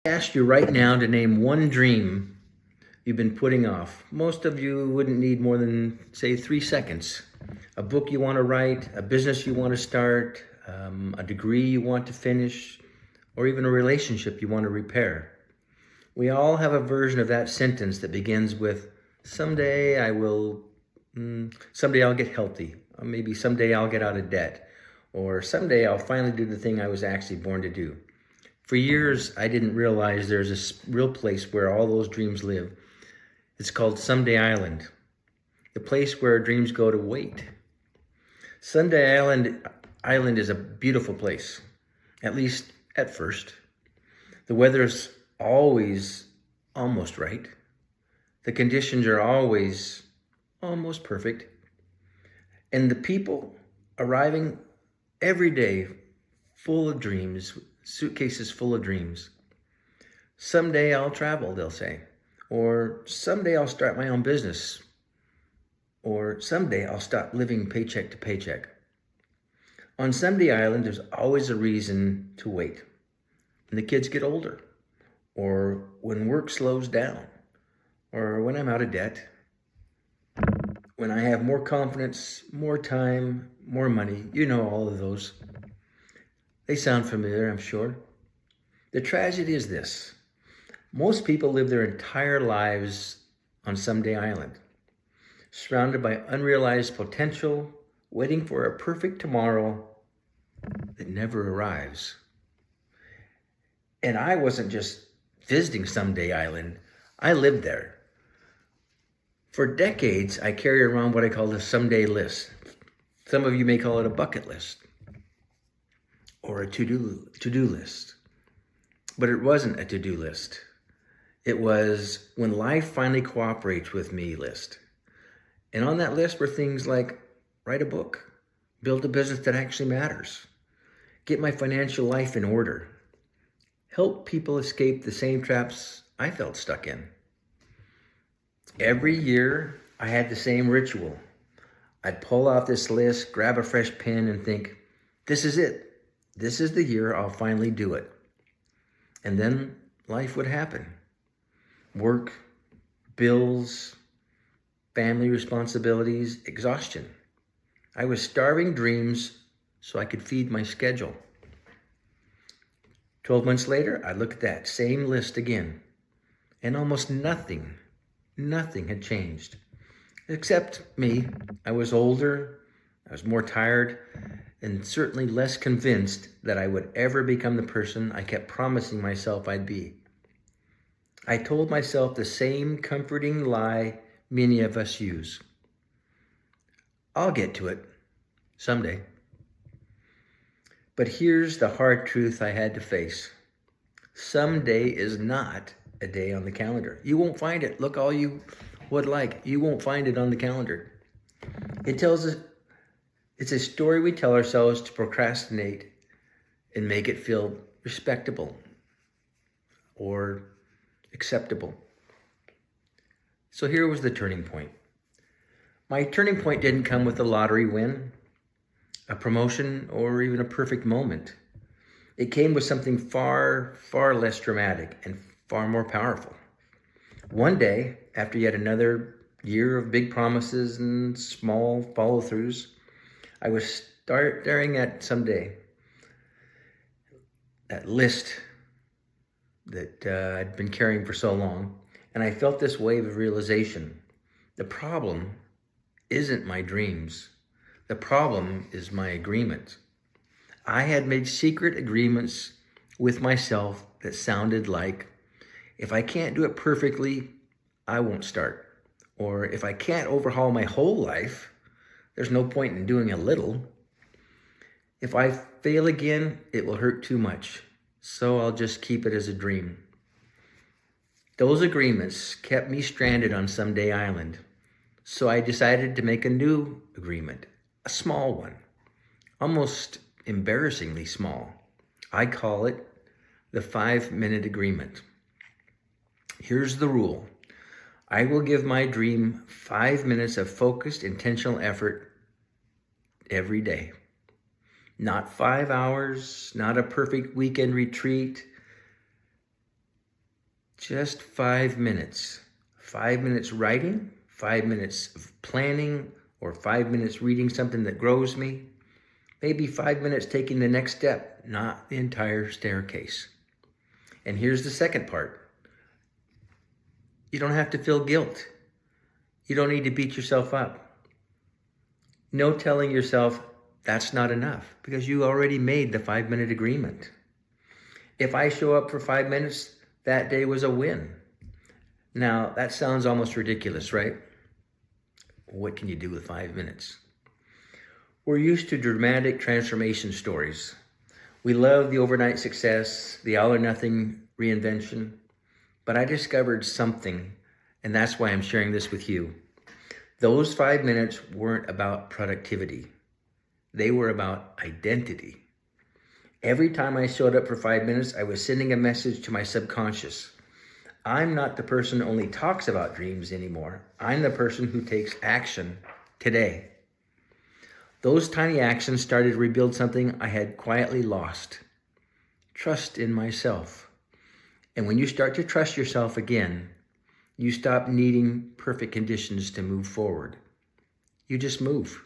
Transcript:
I ask you right now to name one dream you've been putting off. Most of you wouldn't need more than, say, 3 seconds. A book you want to write, a business you want to start, a degree you want to finish, or even a relationship you want to repair. We all have a version of that sentence that begins with, someday I will, someday I'll get healthy, or maybe someday I'll get out of debt, or someday I'll finally do the thing I was actually born to do. For years, I didn't realize there's a real place where all those dreams live. It's called Someday Island, the place where dreams go to wait. Someday Island is a beautiful place, at least at first. The weather's always almost right. The conditions are always almost perfect. And the people arriving every day full of dreams, suitcases full of dreams. Someday I'll travel, they'll say. Or someday I'll start my own business. Or someday I'll stop living paycheck to paycheck. On Someday Island, there's always a reason to wait. When the kids get older, or when work slows down, or when I'm out of debt, when I have more confidence, more time, more money. You know all of those. They sound familiar, I'm sure. The tragedy is this. Most people live their entire lives on Someday Island, surrounded by unrealized potential, waiting for a perfect tomorrow that never arrives. And I wasn't just visiting Someday Island, I lived there. For decades, I carried around what I call the someday list. Some of you may call it a bucket list or a to-do list. But it wasn't a to-do list. It was when life finally cooperates with me list. And on that list were things like write a book, build a business that actually matters, get my financial life in order, help people escape the same traps I felt stuck in. Every year, I had the same ritual. I'd pull out this list, grab a fresh pen, and think, this is it. This is the year I'll finally do it. And then life would happen. Work, bills, family responsibilities, exhaustion. I was starving dreams so I could feed my schedule. 12 months later, I looked at that same list again, and almost nothing had changed. Except me. I was older, I was more tired, and certainly less convinced that I would ever become the person I kept promising myself I'd be. I told myself the same comforting lie many of us use. I'll get to it someday. But here's the hard truth I had to face. Someday is not a day on the calendar. You won't find it. Look all you would like. You won't find it on the calendar. It tells us, it's a story we tell ourselves to procrastinate and make it feel respectable or acceptable. So here was the turning point. My turning point didn't come with a lottery win, a promotion, or even a perfect moment. It came with something far, far less dramatic and far more powerful. One day, after yet another year of big promises and small follow-throughs, I was staring at someday, that list that I'd been carrying for so long, and I felt this wave of realization. The problem isn't my dreams. The problem is my agreement. I had made secret agreements with myself that sounded like, if I can't do it perfectly, I won't start. Or if I can't overhaul my whole life, there's no point in doing a little. If I fail again, it will hurt too much. So I'll just keep it as a dream. Those agreements kept me stranded on Someday Island. So I decided to make a new agreement, a small one, almost embarrassingly small. I call it the 5-minute agreement. Here's the rule. I will give my dream 5 minutes of focused, intentional effort every day. Not 5 hours, not a perfect weekend retreat, Just 5 minutes. 5 minutes writing, 5 minutes of planning, or 5 minutes reading something that grows me. Maybe 5 minutes taking the next step, not the entire staircase. And here's the second part. You don't have to feel guilt. You don't need to beat yourself up. No telling yourself that's not enough, because you already made the 5-minute agreement. If I show up for 5 minutes, that day was a win. Now, that sounds almost ridiculous, right? What can you do with 5 minutes? We're used to dramatic transformation stories. We love the overnight success, the all or nothing reinvention. But I discovered something, and that's why I'm sharing this with you. Those 5 minutes weren't about productivity. They were about identity. Every time I showed up for 5 minutes, I was sending a message to my subconscious. I'm not the person who only talks about dreams anymore. I'm the person who takes action today. Those tiny actions started to rebuild something I had quietly lost. Trust in myself. And when you start to trust yourself again, you stop needing perfect conditions to move forward. You just move.